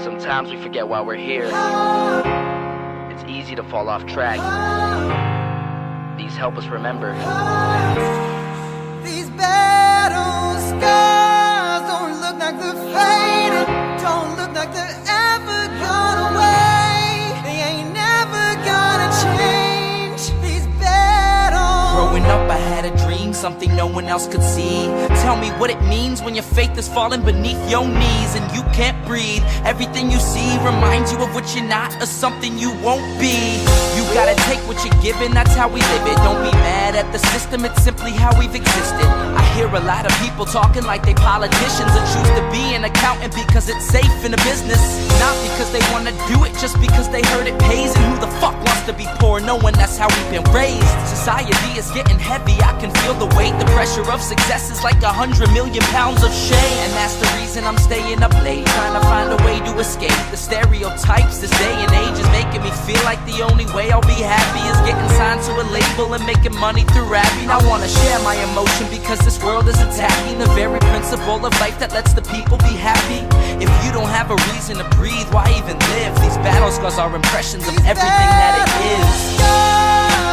Sometimes we forget why we're here. It's easy to fall off track. These help us remember. These battle scars don't look like they're fading, don't look like they're ever gone away. They ain't never gonna change. These battles. Growing up, I had a dream, something no one else could see. Tell me what it means when your faith is falling beneath your knees and you can't breathe. Everything you see reminds you of what you're not or something you won't be. You gotta take what you're given, that's how we live it. Don't be mad at the system, it's simply how we've existed. I hear a lot of people talking like they politicians and choose to be an accountant because it's safe in a business. Not because they wanna do it, just because they heard it pays. And who the fuck wants to be poor knowing that's how we've been raised? Society is getting heavy, I can feel the weight. The pressure of success is like 100 million pounds of shame. And that's the reason I'm staying up late, trying to find a way to escape the stereotypes this day and age is making me feel like the only way I'll be happy is getting signed to a label and making money through rapping. I wanna share my emotion because this world is attacking the very principle of life that lets the people be happy. If you don't have a reason to breathe, why even live? These battle scars are impressions of everything that it is.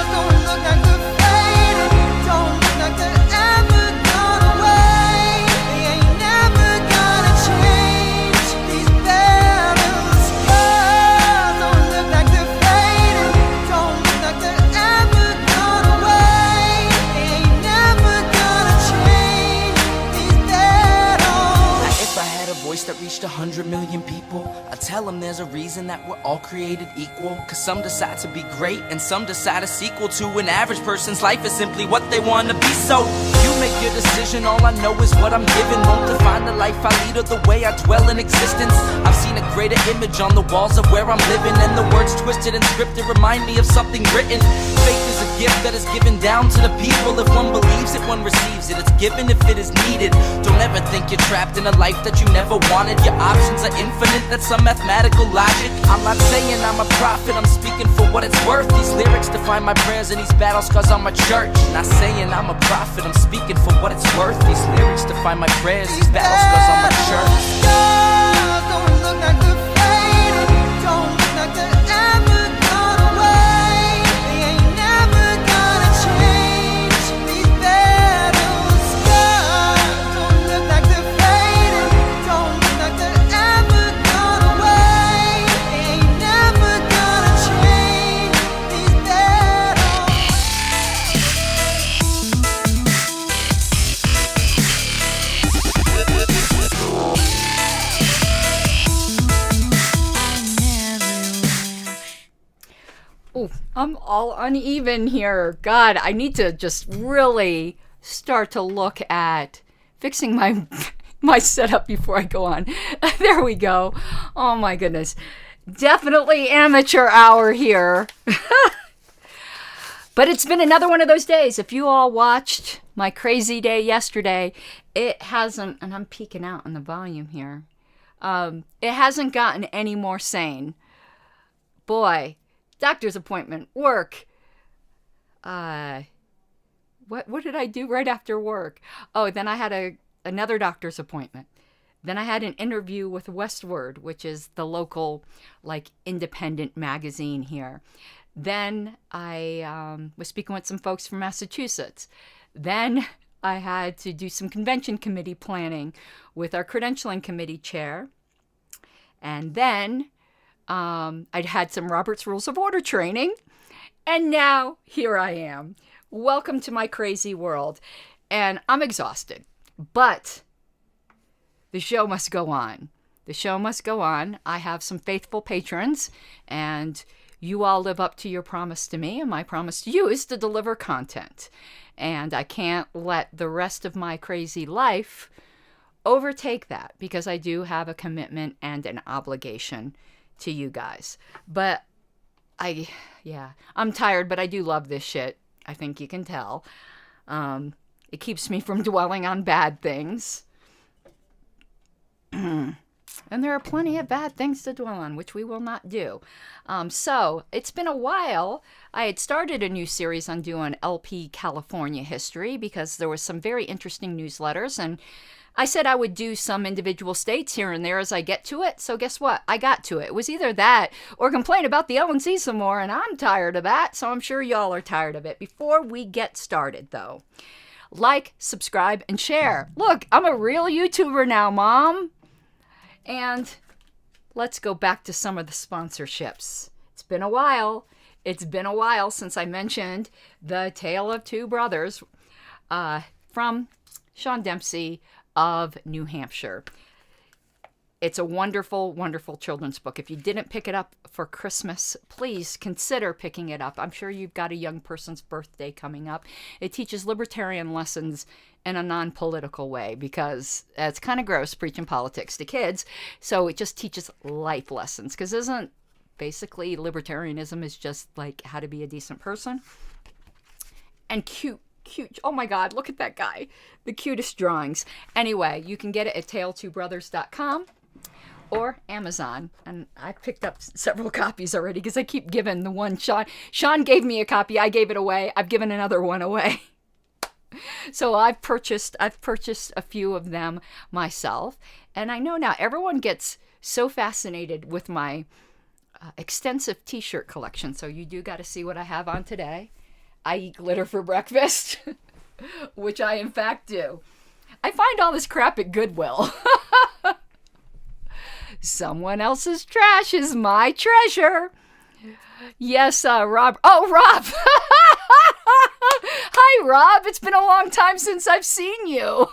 Don't look like they're fading, don't look like they're ever gone away. They ain't never gonna change. These battle scars don't look like they're fading, don't look like they're ever gone away. They ain't never gonna change. These battles. Now, if I had a voice that reached 100 million people, I'd tell them there's a reason that we're all created equal. Cause some decide to be great and some decide a sequel to an average person's life is simply what they want to be. So you make your decision, all I know is what I'm given. Won't define the life I lead or the way I dwell in existence. I've seen a greater image on the walls of where I'm living, and the words twisted and scripted remind me of something written. Faith is a gift that is given down to the people. If one believes it, one receives it. It's given if it is needed. Don't ever think you're trapped in a life that you never wanted. Your options are infinite, that's some mathematical logic. I'm not saying I'm a prophet, I'm speaking for what it's worth. These lyrics define my prayers and these battle scars on my church. Not saying I'm a prophet, I'm speaking for what it's worth. These lyrics define my prayers, these battle scars on my church. Don't look like they're fading, don't look like they're ever gone away. They ain't never gonna change. These battle scars don't look like they're fading, don't look like they're ever gone away. They ain't never gonna change. These battles. Ooh, I'm all uneven here. God, I need to just really start to look at fixing my my setup before I go on. There we go. Oh my goodness. Definitely amateur hour here. But it's been another one of those days. If you all watched my crazy day yesterday, it hasn't, and I'm peeking out on the volume here. It hasn't gotten any more sane. Boy, doctor's appointment, work. What did I do right after work? Oh, then I had another doctor's appointment. Then I had an interview with Westward, which is the local, like, independent magazine here. Then I was speaking with some folks from Massachusetts. Then I had to do some convention committee planning with our credentialing committee chair. And then I'd had some Robert's Rules of Order training. And now here I am. Welcome to my crazy world. And I'm exhausted. But the show must go on. The show must go on. I have some faithful patrons, and you all live up to your promise to me, and my promise to you is to deliver content. And I can't let the rest of my crazy life overtake that, because I do have a commitment and an obligation to you guys. But I'm tired, but I do love this shit. I think you can tell. It keeps me from dwelling on bad things. And there are plenty of bad things to dwell on, which we will not do. So it's been a while. I had started a new series on doing LP California history because there was some very interesting newsletters, and I said I would do some individual states here and there as I get to it. So guess what? I got to it. It was either that or complain about the LNC some more, and I'm tired of that, so I'm sure y'all are tired of it. Before we get started, though, like, subscribe, and share. Look, I'm a real YouTuber now, Mom. And let's go back to some of the sponsorships. It's been a while. It's been a while since I mentioned The Tale of Two Brothers from Sean Dempsey of New Hampshire. It's a wonderful, wonderful children's book. If you didn't pick it up for Christmas, please consider picking it up. I'm sure you've got a young person's birthday coming up. It teaches libertarian lessons in a non-political way because it's kind of gross preaching politics to kids. So it just teaches life lessons because isn't basically libertarianism is just like how to be a decent person? And cute. Oh my God, look at that guy. The cutest drawings. Anyway, you can get it at tale2brothers.com or Amazon. And I picked up several copies already because I keep giving the one Sean gave me a copy. I gave it away. I've given another one away. So I've purchased a few of them myself. And I know now everyone gets so fascinated with my extensive t-shirt collection. So you do got to see what I have on today. I eat glitter for breakfast, which I in fact do. I find all this crap at Goodwill. Someone else's trash is my treasure. Yes, Rob. Oh, Rob. Hi, Rob. It's been a long time since I've seen you.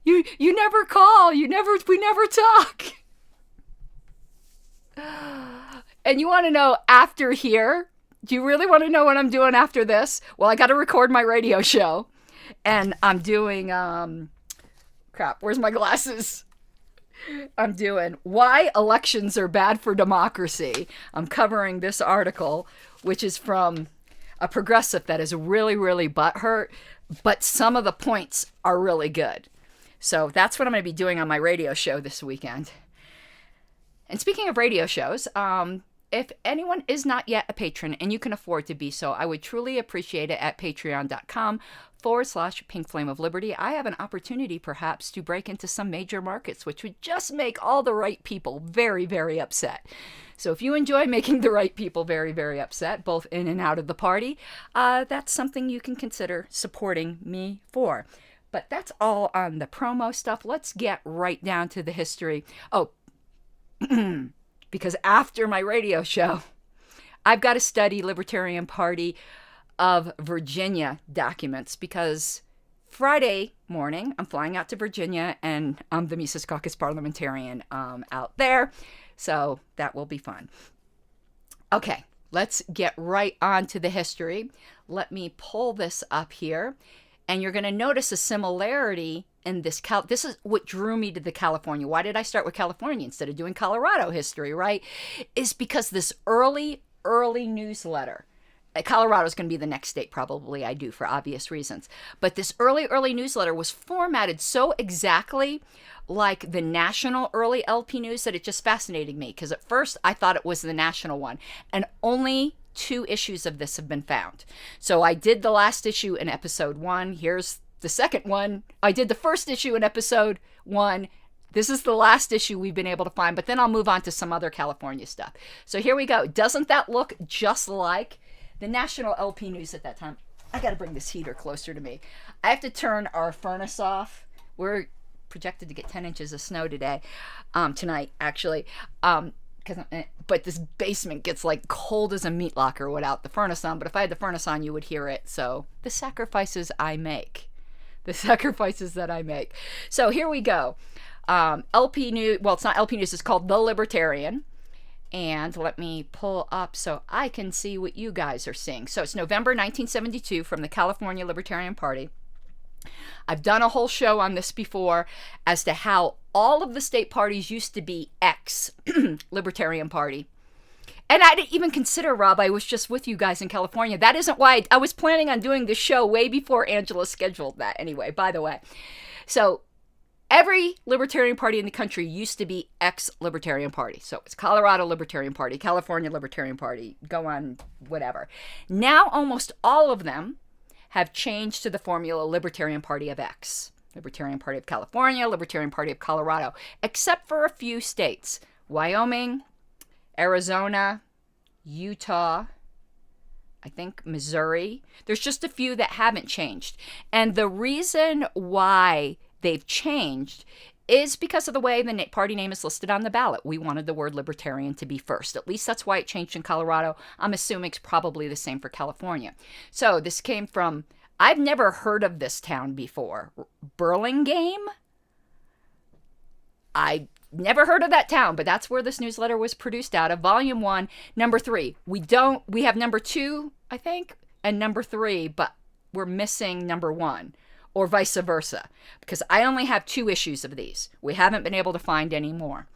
You never call. We never talk. And you want to know after here? Do you really want to know what I'm doing after this? Well, I got to record my radio show. And I'm doing, crap, where's my glasses? I'm doing Why Elections Are Bad for Democracy. I'm covering this article, which is from a progressive that is really, really butthurt, but some of the points are really good. So that's what I'm going to be doing on my radio show this weekend. And speaking of radio shows, if anyone is not yet a patron and you can afford to be so, I would truly appreciate it at patreon.com/Pink Flame of Liberty. I have an opportunity perhaps to break into some major markets, which would just make all the right people very, very upset. So if you enjoy making the right people very, very upset, both in and out of the party, that's something you can consider supporting me for. But that's all on the promo stuff. Let's get right down to the history. Oh, because after my radio show, I've got to study Libertarian Party of Virginia documents because Friday morning, I'm flying out to Virginia and I'm the Mises Caucus parliamentarian out there. So that will be fun. Okay, let's get right on to the history. Let me pull this up here. And you're going to notice a similarity in this. This is what drew me to the California. Why did I start with California instead of doing Colorado history, right? Is because this early newsletter, Colorado is going to be the next state probably I do for obvious reasons. But this early newsletter was formatted so exactly like the national early LP news that it just fascinated me. Because at first I thought it was the national one. And only 2 issues of this have been found. So I did the last issue in episode 1. Here's the second one. I did the first issue in episode 1. This is the last issue we've been able to find, but then I'll move on to some other California stuff. So here we go. Doesn't that look just like the national LP news at that time? I got to bring this heater closer to me. I have to turn our furnace off. We're projected to get 10 inches of snow tonight, actually. But this basement gets like cold as a meat locker without the furnace on. But if I had the furnace on, you would hear it. So the sacrifices I make. The sacrifices that I make. So here we go. LP News, well, it's not LP News, it's called The Libertarian. And let me pull up so I can see what you guys are seeing. So it's November 1972 from the California Libertarian Party. I've done a whole show on this before as to how all of the state parties used to be ex-Libertarian Party. And I didn't even consider, Rob, I was just with you guys in California. That isn't why I was planning on doing the show way before Angela scheduled that anyway, by the way. So every Libertarian Party in the country used to be ex-Libertarian Party. So it's Colorado Libertarian Party, California Libertarian Party, go on, whatever. Now almost all of them have changed to the formula Libertarian Party of X. Libertarian Party of California, Libertarian Party of Colorado, except for a few states. Wyoming, Arizona, Utah, I think Missouri. There's just a few that haven't changed. And the reason why they've changed is because of the way the party name is listed on the ballot. We wanted the word libertarian to be first. At least that's why it changed in Colorado. I'm assuming it's probably the same for California. So this came from, I've never heard of this town before. Burlingame? I never heard of that town, but that's where this newsletter was produced out of. Volume 1, number 3. We have number 2, I think, and number 3, but we're missing number 1, or vice versa, because I only have 2 issues of these. We haven't been able to find any more.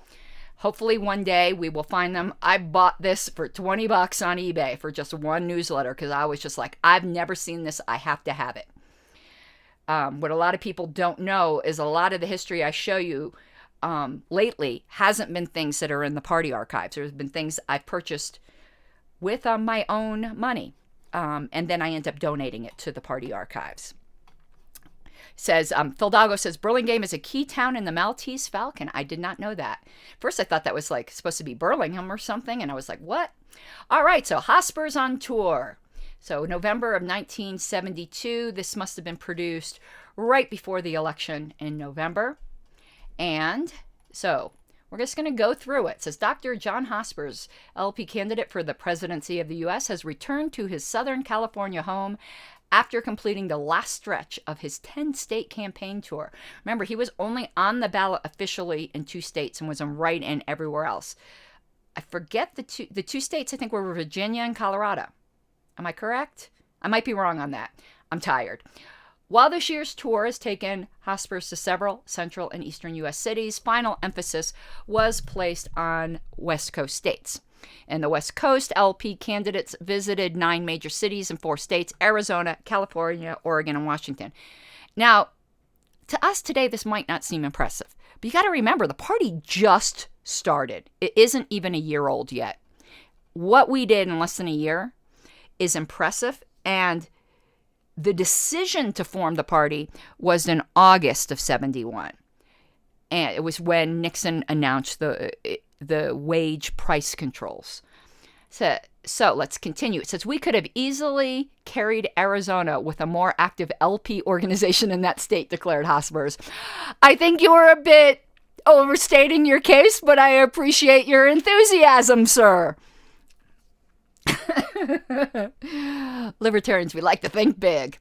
Hopefully one day we will find them. I bought this for $20 on eBay for just one newsletter because I was just like, I've never seen this. I have to have it. What a lot of people don't know is a lot of the history I show you lately hasn't been things that are in the party archives. There's been things I've purchased with my own money, and then I end up donating it to the party archives. Says, Fildago says, Burlingame is a key town in the Maltese Falcon. I did not know that. First, I thought that was like supposed to be Burlingham or something, and I was like, what? All right, so Hosper's on tour. So November of 1972, this must have been produced right before the election in November. And so we're just going to go through it. It says, Dr. John Hospers, LP candidate for the presidency of the U.S., has returned to his Southern California home after completing the last stretch of his 10-state campaign tour. Remember, he was only on the ballot officially in 2 states and was in write-in everywhere else. I forget the two states, I think, were Virginia and Colorado. Am I correct? I might be wrong on that. I'm tired. While this year's tour has taken Hospers to several central and eastern U.S. cities, final emphasis was placed on West Coast states. In the West Coast, LP candidates visited 9 major cities in 4 states: Arizona, California, Oregon, and Washington. Now, to us today, this might not seem impressive, but you got to remember, the party just started. It isn't even a year old yet. What we did in less than a year is impressive, and the decision to form the party was in August of 71. And it was when Nixon announced the wage price controls. So let's continue. It says, we could have easily carried Arizona with a more active LP organization in that state, declared Hospers. I think you were a bit overstating your case, but I appreciate your enthusiasm, sir. Libertarians, we like to think big.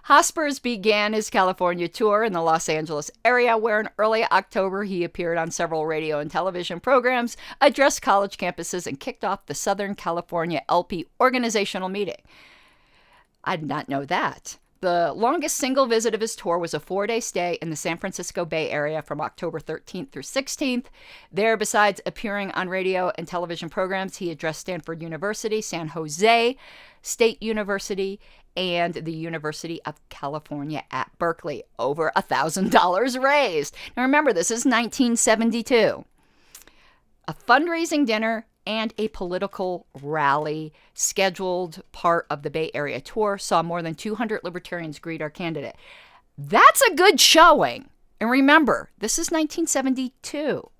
Hospers began his California tour in the Los Angeles area, where in early October he appeared on several radio and television programs, addressed college campuses, and kicked off the Southern California LP organizational meeting. I did not know that. The longest single visit of his tour was a 4-day stay in the San Francisco Bay Area from October 13th through 16th. There, besides appearing on radio and television programs, he addressed Stanford University, San Jose State University, and the University of California at Berkeley. Over $1,000 raised. Now remember, this is 1972. A fundraising dinner and a political rally scheduled part of the Bay Area tour saw more than 200 libertarians greet our candidate. That's a good showing. And remember, this is 1972.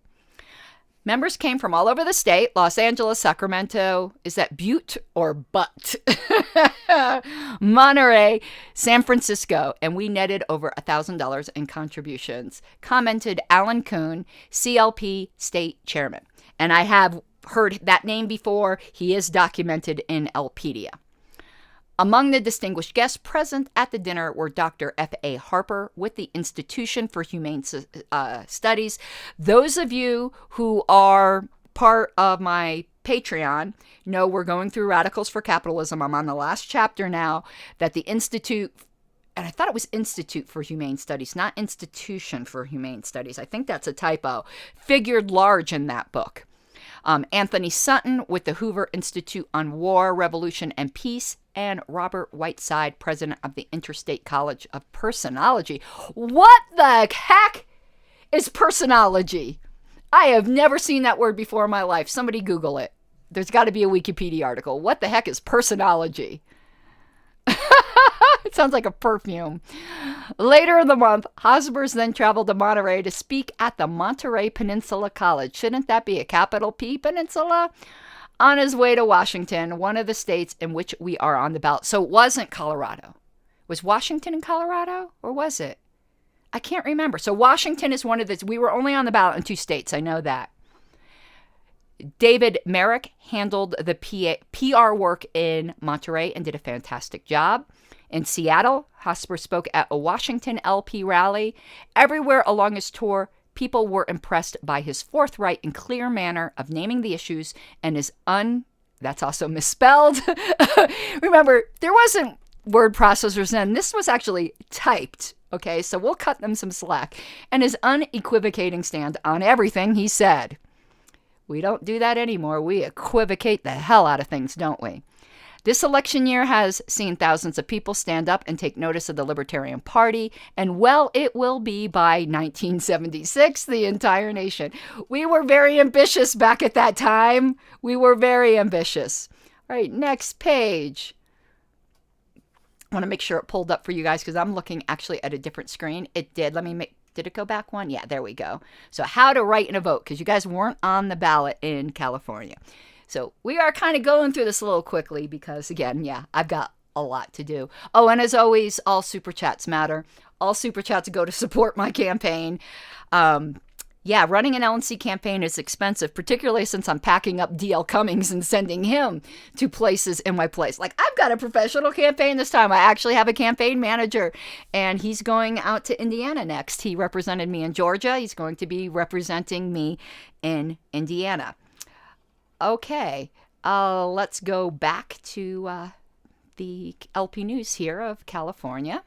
Members came from all over the state: Los Angeles, Sacramento, is that Butte or Butte? Monterey, San Francisco, and we netted over $1,000 in contributions, commented Alan Kuhn, CLP state chairman. And I have heard that name before. He is documented in Elpedia. Among the distinguished guests present at the dinner were Dr. F.A. Harper with the Institution for Humane Studies. Those of you who are part of my Patreon know we're going through Radicals for Capitalism. I'm on the last chapter now, that the Institute, and I thought it was Institute for Humane Studies, not Institution for Humane Studies. I think that's a typo. Figured large in that book. Anthony Sutton with the Hoover Institute on War, Revolution, and Peace, and Robert Whiteside, president of the Interstate College of Personology. What the heck is personology? I have never seen that word before in my life. Somebody Google it. There's got to be a Wikipedia article. What the heck is personology? It sounds like a perfume. Later in the month, Hosbers then traveled to Monterey to speak at the Monterey Peninsula College. Shouldn't that be a capital P Peninsula? On his way to Washington, one of the states in which we are on the ballot. So it wasn't Colorado. Was Washington in Colorado? Or was it? I can't remember. So Washington is one of the... We were only on the ballot in 2 states. I know that. David Merrick handled the PR work in Monterey and did a fantastic job. In Seattle, Hosper spoke at a Washington LP rally. Everywhere along his tour, people were impressed by his forthright and clear manner of naming the issues and his that's also misspelled. Remember, there wasn't word processors then. This was actually typed. Okay, so we'll cut them some slack. And his unequivocating stand on everything he said. We don't do that anymore. We equivocate the hell out of things, don't we? This election year has seen thousands of people stand up and take notice of the Libertarian Party, and well, it will be by 1976, the entire nation. We were very ambitious back at that time. We were very ambitious. All right, next page. I want to make sure it pulled up for you guys because I'm looking actually at a different screen. It did. Did it go back one? Yeah, there we go. So how to write in a vote, because you guys weren't on the ballot in California. So we are kind of going through this a little quickly because, again, yeah, I've got a lot to do. Oh, and as always, all super chats matter. All super chats go to support my campaign. Yeah, running an LNC campaign is expensive, particularly since I'm packing up DL Cummings and sending him to places in my place. Like, I've got a professional campaign this time. I actually have a campaign manager, and he's going out to Indiana next. He represented me in Georgia. He's going to be representing me in Indiana. Okay, let's go back to the LP News here of California.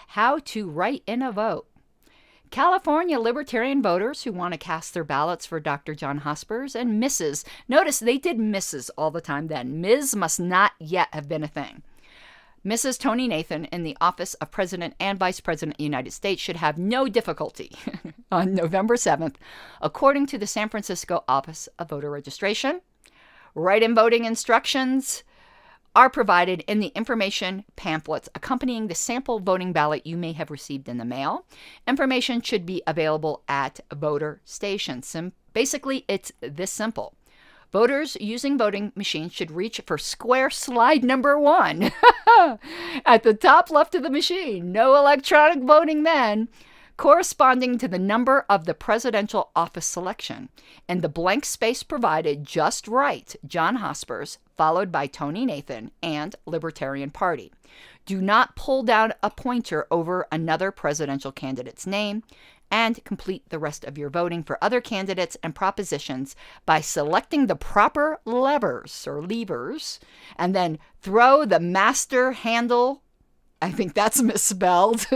How to write in a vote. California Libertarian voters who want to cast their ballots for Dr. John Hospers and Mrs. Notice they did Mrs. all the time then. Ms. must not yet have been a thing. Mrs. Tony Nathan in the office of President and Vice President of the United States should have no difficulty on November 7th, according to the San Francisco Office of Voter Registration. Write-in voting instructions are provided in the information pamphlets accompanying the sample voting ballot you may have received in the mail. Information should be available at voter stations. Basically, it's this simple. Voters using voting machines should reach for square slide number 1 at the top left of the machine. No electronic voting then, corresponding to the number of the presidential office selection. And the blank space provided, just write John Hospers, followed by Tony Nathan and Libertarian Party. Do not pull down a pointer over another presidential candidate's name, and complete the rest of your voting for other candidates and propositions by selecting the proper levers, and then throw the master handle. I think that's misspelled.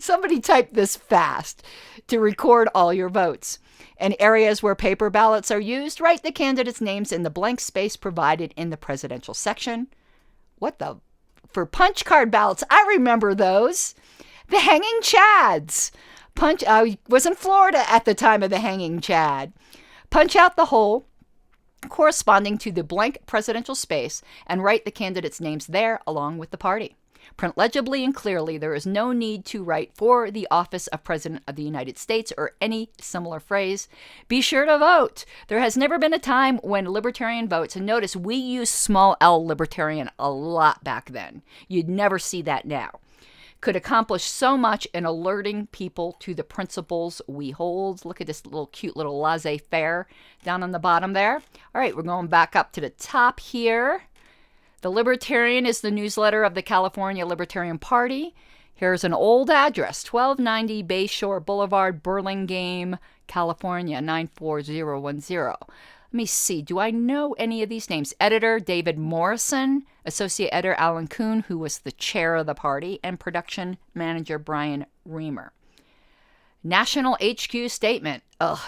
Somebody typed this fast to record all your votes. In areas where paper ballots are used, write the candidates' names in the blank space provided in the presidential section. For punch card ballots, I remember those. The hanging chads. I was in Florida at the time of the hanging chad. Punch out the hole corresponding to the blank presidential space and write the candidates' names there along with the party. Print legibly and clearly. There is no need to write for the office of President of the United States or any similar phrase. Be sure to vote. There has never been a time when Libertarian votes, and notice we use small L Libertarian a lot back then. You'd never see that now. Could accomplish so much in alerting people to the principles we hold. Look at this cute little laissez-faire down on the bottom there. All right, we're going back up to the top here. The Libertarian is the newsletter of the California Libertarian Party. Here's an old address, 1290 Bayshore Boulevard, Burlingame, California, 94010. Let me see. Do I know any of these names? Editor David Morrison, Associate Editor Alan Kuhn, who was the chair of the party, and Production Manager Brian Reamer. National HQ Statement. Ugh,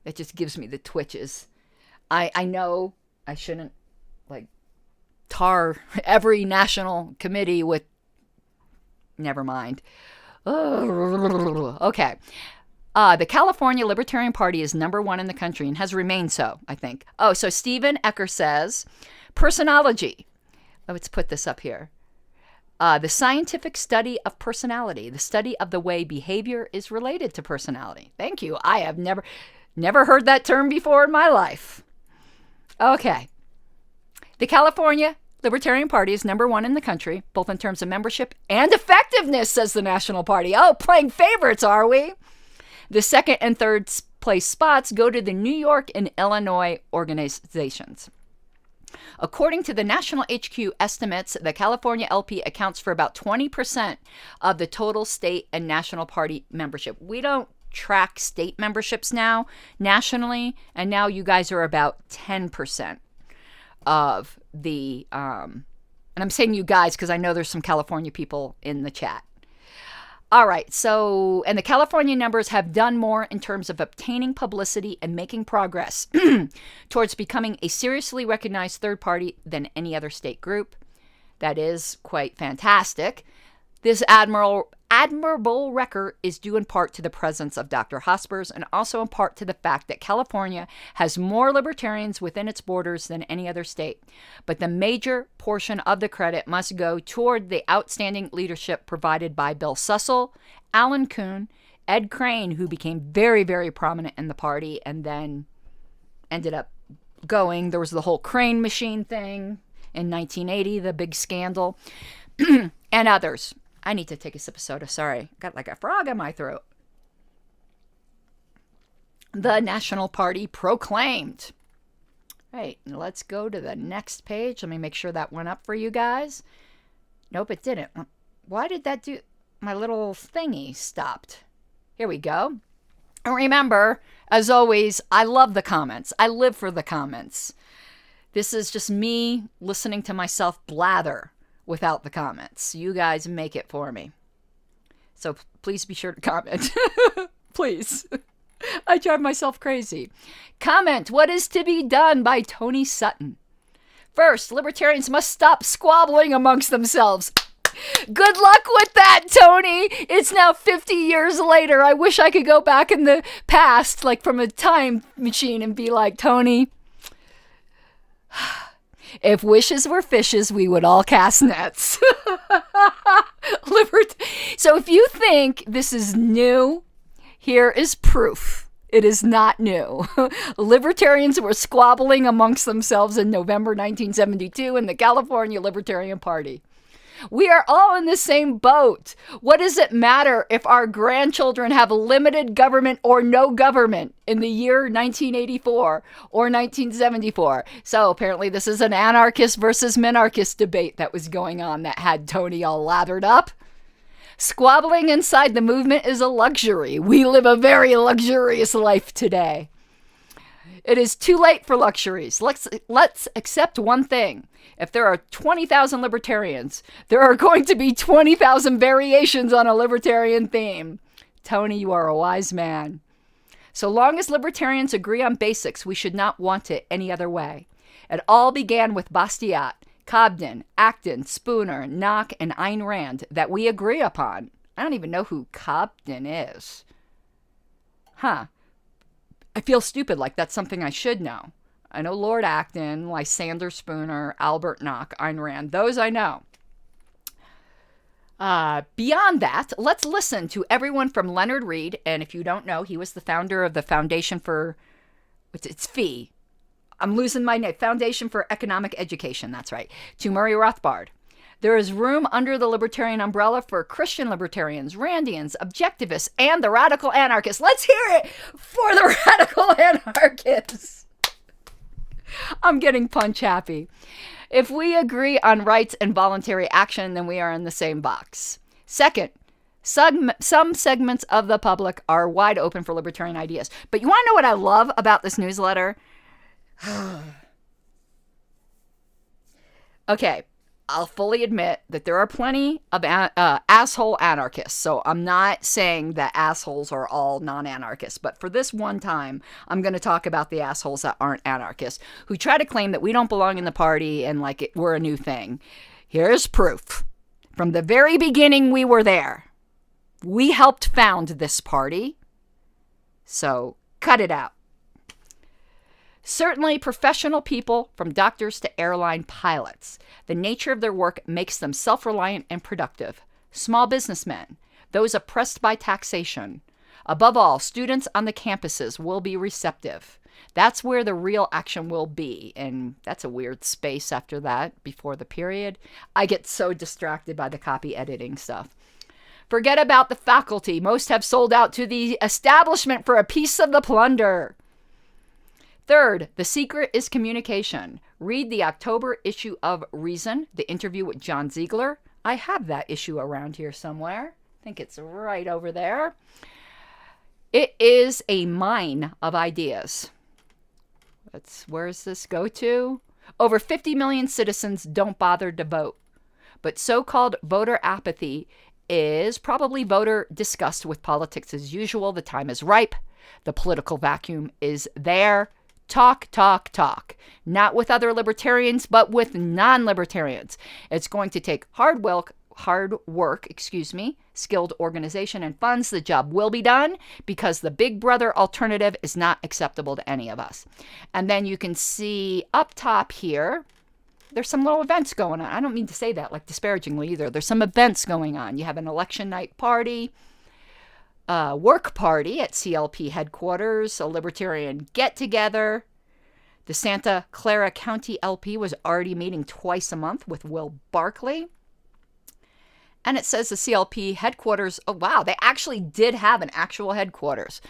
that just gives me the twitches. I know I shouldn't tar every national committee with... Never mind. Okay. The California Libertarian Party is number 1 in the country and has remained so, I think. Oh, so Stephen Ecker says, personology. Let's put this up here. The scientific study of personality, the study of the way behavior is related to personality. Thank you. I have never heard that term before in my life. Okay. The California Libertarian Party is number 1 in the country, both in terms of membership and effectiveness, says the National Party. Oh, playing favorites, are we? The second and third place spots go to the New York and Illinois organizations. According to the National HQ estimates, the California LP accounts for about 20% of the total state and national party membership. We don't track state memberships now nationally, and now you guys are about 10% of the, and I'm saying you guys because I know there's some California people in the chat. All right, so, and the California numbers have done more in terms of obtaining publicity and making progress towards becoming a seriously recognized third party than any other state group. That is quite fantastic. This admirable record is due in part to the presence of Dr. Hospers and also in part to the fact that California has more libertarians within its borders than any other state. But the major portion of the credit must go toward the outstanding leadership provided by Bill Sussel, Alan Kuhn, Ed Crane, who became very, very prominent in the party and then ended up going. There was the whole Crane machine thing in 1980, the big scandal, and others. I need to take a sip of soda. Sorry. Got like a frog in my throat. The National Party proclaimed. Right. Let's go to the next page. Let me make sure that went up for you guys. Nope, it didn't. Why did that do? My little thingy stopped. Here we go. And remember, as always, I love the comments. I live for the comments. This is just me listening to myself blather without the comments. You guys make it for me. So please be sure to comment. Please. I drive myself crazy. Comment, what is to be done, by Tony Sutton. First, libertarians must stop squabbling amongst themselves. Good luck with that, Tony. It's now 50 years later. I wish I could go back in the past, like from a time machine, and be like, Tony, if wishes were fishes, we would all cast nets. So if you think this is new, here is proof. It is not new. Libertarians were squabbling amongst themselves in November 1972 in the California Libertarian Party. We are all in the same boat. What does it matter if our grandchildren have limited government or no government in the year 1984 or 1974? So apparently this is an anarchist versus minarchist debate that was going on that had Tony all lathered up. Squabbling inside the movement is a luxury. We live a very luxurious life today. It is too late for luxuries. Let's accept one thing. If there are 20,000 libertarians, there are going to be 20,000 variations on a libertarian theme. Tony, you are a wise man. So long as libertarians agree on basics, we should not want it any other way. It all began with Bastiat, Cobden, Acton, Spooner, Knock, and Ayn Rand that we agree upon. I don't even know who Cobden is. Huh. I feel stupid, like that's something I should know. I know Lord Acton, Lysander Spooner, Albert Nock, Ayn Rand. Those I know. Beyond that, let's listen to everyone from Leonard Read. And if you don't know, he was the founder of the Foundation for... It's FEE. I'm losing my name. Foundation for Economic Education. That's right. To Murray Rothbard. There is room under the libertarian umbrella for Christian libertarians, Randians, objectivists, and the radical anarchists. Let's hear it for the radical anarchists. I'm getting punch happy. If we agree on rights and voluntary action, then we are in the same box. Second, some segments of the public are wide open for libertarian ideas. But you want to know what I love about this newsletter? Okay. I'll fully admit that there are plenty of asshole anarchists. So I'm not saying that assholes are all non-anarchists. But for this one time, I'm going to talk about the assholes that aren't anarchists, who try to claim that we don't belong in the party and like we're a new thing. Here's proof. From the very beginning, we were there. We helped found this party, so cut it out. Certainly, professional people, from doctors to airline pilots, the nature of their work makes them self-reliant and productive. Small businessmen, those oppressed by taxation. Above all, students on the campuses will be receptive. That's where the real action will be, and that's a weird space after that, before the period. I get so distracted by the copy editing stuff. Forget about the faculty. Most have sold out to the establishment for a piece of the plunder. Third, the secret is communication. Read the October issue of Reason, the interview with John Ziegler. I have that issue around here somewhere. I think it's right over there. It is a mine of ideas. Where does this go to? Over 50 million citizens don't bother to vote. But so-called voter apathy is probably voter disgust with politics as usual. The time is ripe. The political vacuum is there. Talk, talk, talk. Not with other libertarians, but with non-libertarians. It's going to take hard work, skilled organization and funds. The job will be done because the big brother alternative is not acceptable to any of us. And then you can see up top here, there's some little events going on. I don't mean to say that like disparagingly either. There's some events going on. You have an election night party, work party at CLP headquarters, a libertarian get-together. The Santa Clara County LP was already meeting twice a month with Will Barkley. And it says the CLP headquarters, oh wow, they actually did have an actual headquarters.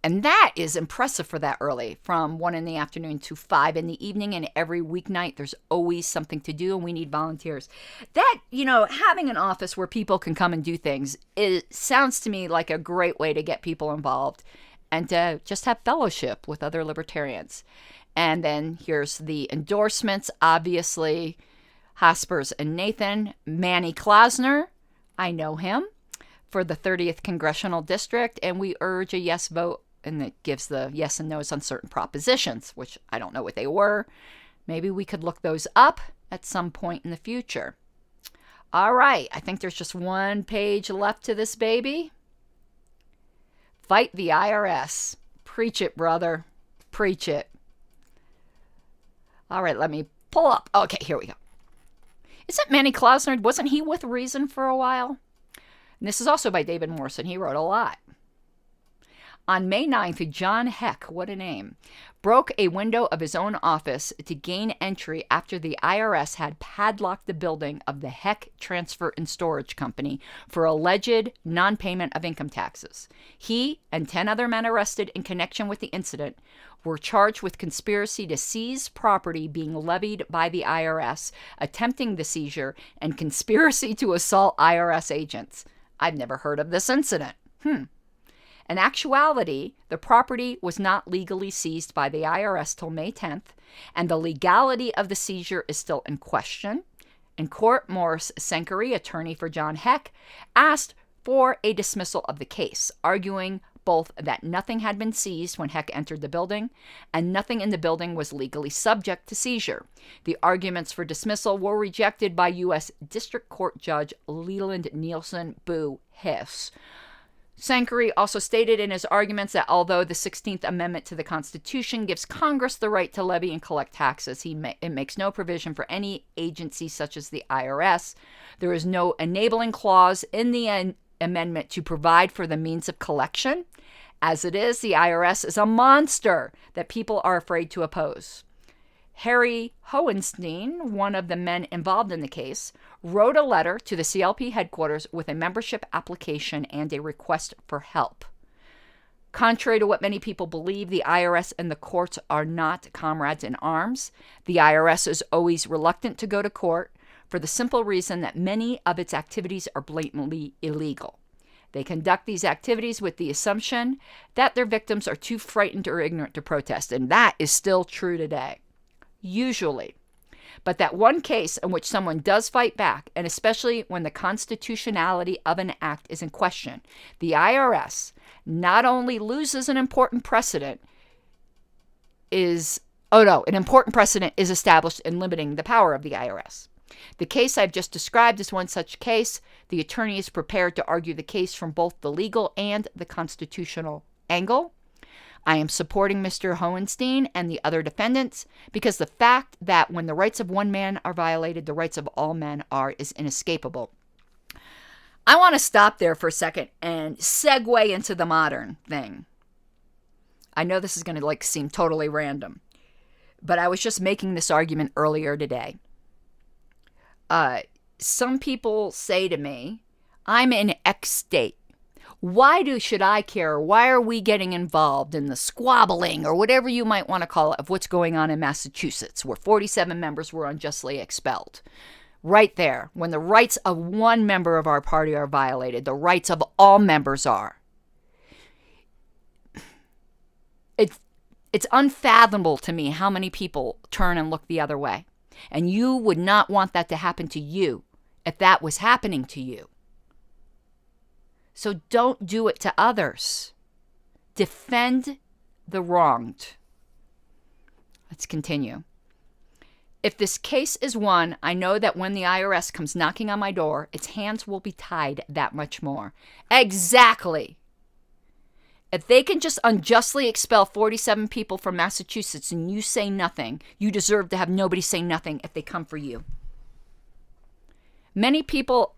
And that is impressive for that early, from 1 in the afternoon to 5 in the evening. And every weeknight, there's always something to do, and we need volunteers. That, having an office where people can come and do things, it sounds to me like a great way to get people involved and to just have fellowship with other libertarians. And then here's the endorsements, obviously. Hospers and Nathan, Manny Klausner, I know him, for the 30th Congressional District, and we urge a yes vote, and it gives the yes and no's on certain propositions, which I don't know what they were. Maybe we could look those up at some point in the future. All right, I think there's just one page left to this baby. Fight the IRS. Preach it, brother. Preach it. All right, let me pull up. Okay, here we go. Isn't Manny Klausner, wasn't he with Reason for a while? And this is also by David Morrison. He wrote a lot. On May 9th, John Heck, what a name, broke a window of his own office to gain entry after the IRS had padlocked the building of the Heck Transfer and Storage Company for alleged non-payment of income taxes. He and 10 other men arrested in connection with the incident were charged with conspiracy to seize property being levied by the IRS, attempting the seizure, and conspiracy to assault IRS agents. I've never heard of this incident. In actuality, the property was not legally seized by the IRS till May 10th, and the legality of the seizure is still in question. In court, Morris Senkeri, attorney for John Heck, asked for a dismissal of the case, arguing both that nothing had been seized when Heck entered the building, and nothing in the building was legally subject to seizure. The arguments for dismissal were rejected by U.S. District Court Judge Leland Nielsen Boo Hiss. Senkeri also stated in his arguments that although the 16th Amendment to the Constitution gives Congress the right to levy and collect taxes, it makes no provision for any agency such as the IRS. There is no enabling clause in the amendment to provide for the means of collection. As it is, the IRS is a monster that people are afraid to oppose. Harry Hohenstein, one of the men involved in the case, wrote a letter to the CLP headquarters with a membership application and a request for help. Contrary to what many people believe, the IRS and the courts are not comrades in arms. The IRS is always reluctant to go to court for the simple reason that many of its activities are blatantly illegal. They conduct these activities with the assumption that their victims are too frightened or ignorant to protest, and that is still true today. Usually. But that one case in which someone does fight back, and especially when the constitutionality of an act is in question, the IRS not only loses an important precedent, an important precedent is established in limiting the power of the IRS. The case I've just described is one such case. The attorney is prepared to argue the case from both the legal and the constitutional angle. I am supporting Mr. Hohenstein and the other defendants because the fact that when the rights of one man are violated, the rights of all men are is inescapable. I want to stop there for a second and segue into the modern thing. I know this is going to seem totally random, but I was just making this argument earlier today. Some people say to me, I'm in X state. Why should I care? Why are we getting involved in the squabbling or whatever you might want to call it of what's going on in Massachusetts, where 47 members were unjustly expelled? Right there, when the rights of one member of our party are violated, the rights of all members are. It's unfathomable to me how many people turn and look the other way. And you would not want that to happen to you if that was happening to you. So don't do it to others. Defend the wronged. Let's continue. If this case is won, I know that when the IRS comes knocking on my door, its hands will be tied that much more. Exactly. If they can just unjustly expel 47 people from Massachusetts and you say nothing, you deserve to have nobody say nothing if they come for you. Many people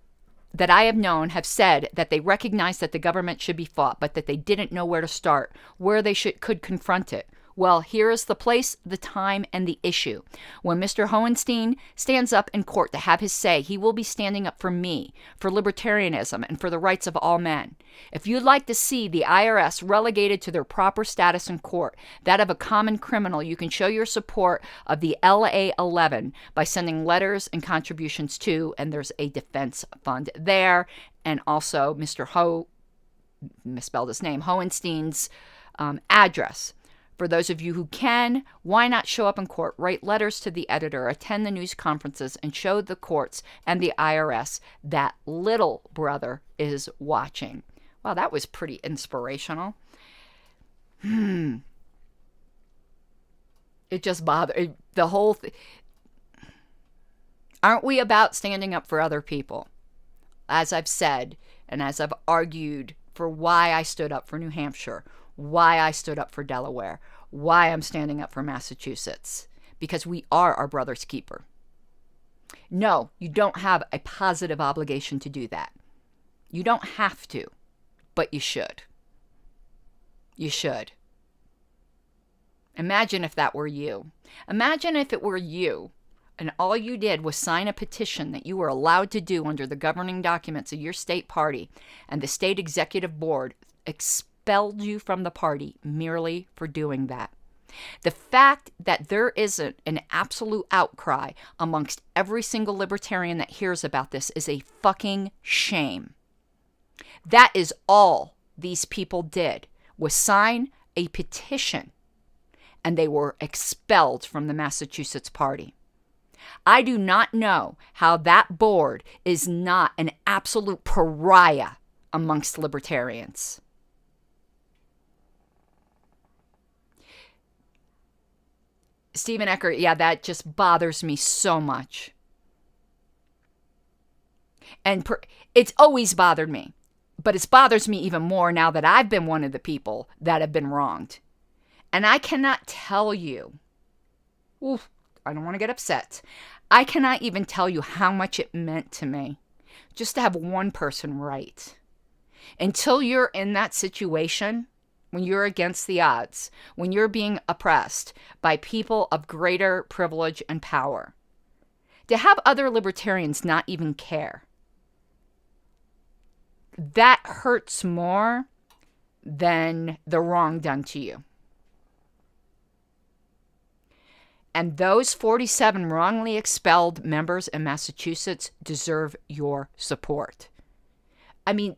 that I have known have said that they recognize that the government should be fought, but that they didn't know where to start, where they could confront it. Well, here is the place, the time, and the issue. When Mr. Hohenstein stands up in court to have his say, he will be standing up for me, for libertarianism, and for the rights of all men. If you'd like to see the IRS relegated to their proper status in court, that of a common criminal, you can show your support of the LA 11 by sending letters and contributions to, and there's a defense fund there, and also Mr. misspelled his name, Hohenstein's address. For those of you who can, why not show up in court, write letters to the editor, attend the news conferences, and show the courts and the IRS that little brother is watching. Wow, that was pretty inspirational. It just bothered the whole thing. Aren't we about standing up for other people? As I've said, and as I've argued for why I stood up for New Hampshire, why I stood up for Delaware, why I'm standing up for Massachusetts, because we are our brother's keeper. No, you don't have a positive obligation to do that. You don't have to, but you should. You should. Imagine if that were you. Imagine if it were you and all you did was sign a petition that you were allowed to do under the governing documents of your state party, and the state executive board expelled you from the party merely for doing that. The fact that there isn't an absolute outcry amongst every single libertarian that hears about this is a fucking shame. That is all these people did, was sign a petition, and they were expelled from the Massachusetts party. I do not know how that board is not an absolute pariah amongst libertarians. Stephen Eckert, yeah, that just bothers me so much. And it's always bothered me, but it bothers me even more now that I've been one of the people that have been wronged. And I cannot tell you, I don't want to get upset. I cannot even tell you how much it meant to me just to have one person right. Until you're in that situation, when you're against the odds, when you're being oppressed by people of greater privilege and power, to have other libertarians not even care, that hurts more than the wrong done to you. And those 47 wrongly expelled members in Massachusetts deserve your support. I mean,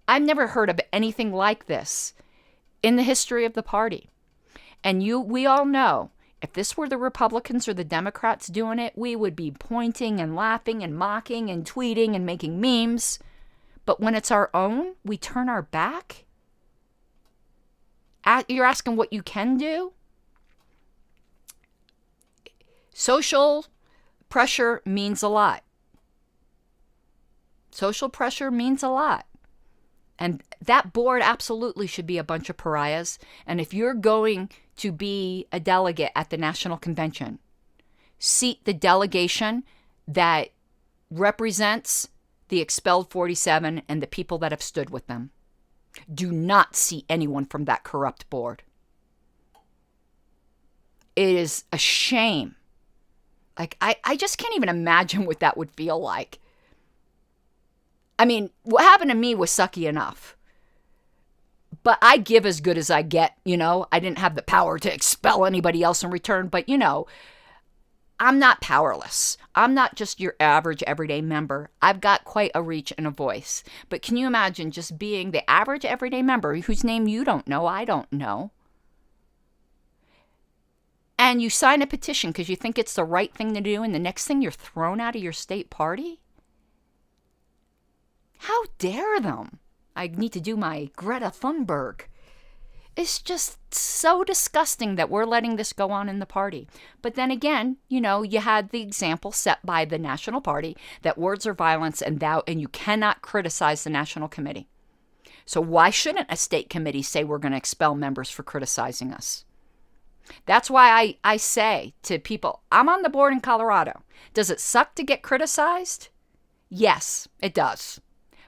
I've never heard of anything like this in the history of the party. And we all know, if this were the Republicans or the Democrats doing it, we would be pointing and laughing and mocking and tweeting and making memes. But when it's our own, we turn our back? You're asking what you can do? Social pressure means a lot. Social pressure means a lot. And that board absolutely should be a bunch of pariahs. And if you're going to be a delegate at the National Convention, seat the delegation that represents the expelled 47 and the people that have stood with them. Do not seat anyone from that corrupt board. It is a shame. Like, I just can't even imagine what that would feel like. I mean, what happened to me was sucky enough. But I give as good as I get, you know. I didn't have the power to expel anybody else in return. But, you know, I'm not powerless. I'm not just your average everyday member. I've got quite a reach and a voice. But can you imagine just being the average everyday member whose name you don't know, I don't know, and you sign a petition because you think it's the right thing to do, and the next thing you're thrown out of your state party? How dare them? I need to do my Greta Thunberg. It's just so disgusting that we're letting this go on in the party. But then again, you know, you had the example set by the National Party that words are violence and you cannot criticize the National Committee. So why shouldn't a state committee say we're going to expel members for criticizing us? That's why I say to people, I'm on the board in Colorado. Does it suck to get criticized? Yes, it does.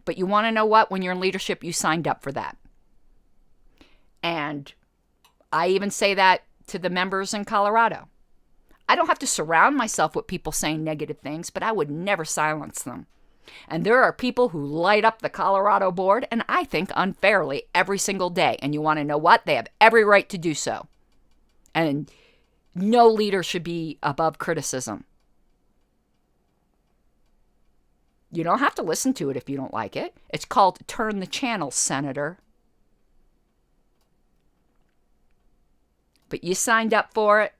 But you want to know what? When you're in leadership, you signed up for that. And I even say that to the members in Colorado. I don't have to surround myself with people saying negative things, but I would never silence them. And there are people who light up the Colorado board, and I think unfairly, every single day. And you want to know what? They have every right to do so. And no leader should be above criticism. You don't have to listen to it if you don't like it. It's called turn the channel, Senator. But you signed up for it.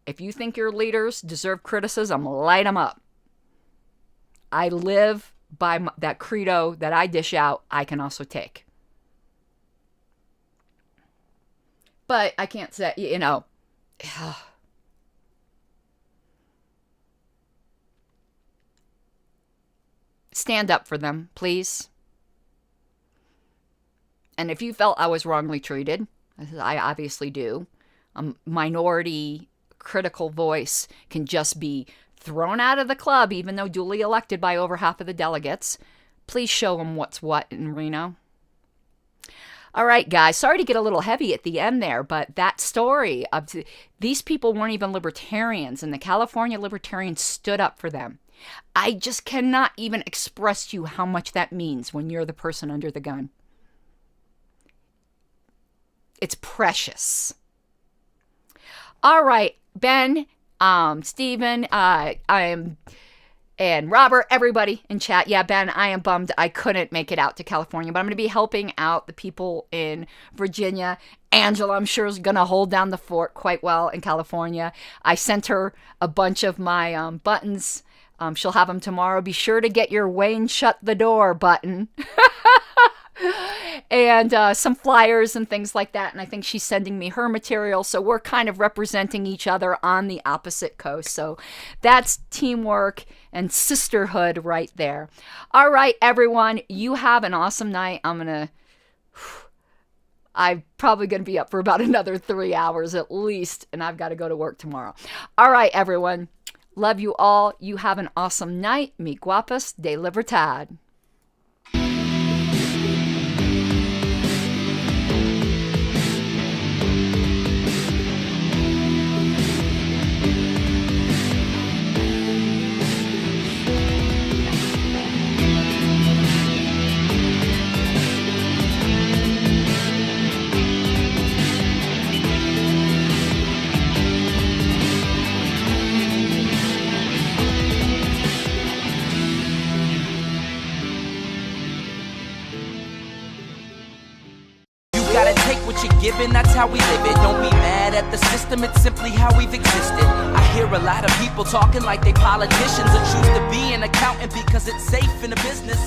If you think your leaders deserve criticism, light them up. I live by that credo that I dish out, I can also take. But I can't say, you know, stand up for them, please. And if you felt I was wrongly treated, I obviously do, a minority critical voice can just be thrown out of the club, even though duly elected by over half of the delegates. Please show them what's what in Reno. All right, guys, sorry to get a little heavy at the end there, but that story of these people weren't even libertarians, and the California libertarians stood up for them. I just cannot even express to you how much that means when you're the person under the gun. It's precious. All right, Ben, Stephen, and Robert, everybody in chat. Yeah, Ben, I am bummed I couldn't make it out to California, but I'm going to be helping out the people in Virginia. Angela, I'm sure, is going to hold down the fort quite well in California. I sent her a bunch of my buttons. She'll have them tomorrow. Be sure to get your Wayne shut the door button. And some flyers and things like that. And I think she's sending me her material. So we're kind of representing each other on the opposite coast. So that's teamwork and sisterhood right there. All right, everyone. You have an awesome night. I'm probably going to be up for about another 3 hours at least. And I've got to go to work tomorrow. All right, everyone. Love you all. You have an awesome night. Mi guapas de libertad. Given, that's how we live it. Don't be mad at the system, it's simply how we've existed. I hear a lot of people talking like they politicians and choose to be an accountant because it's safe in a business.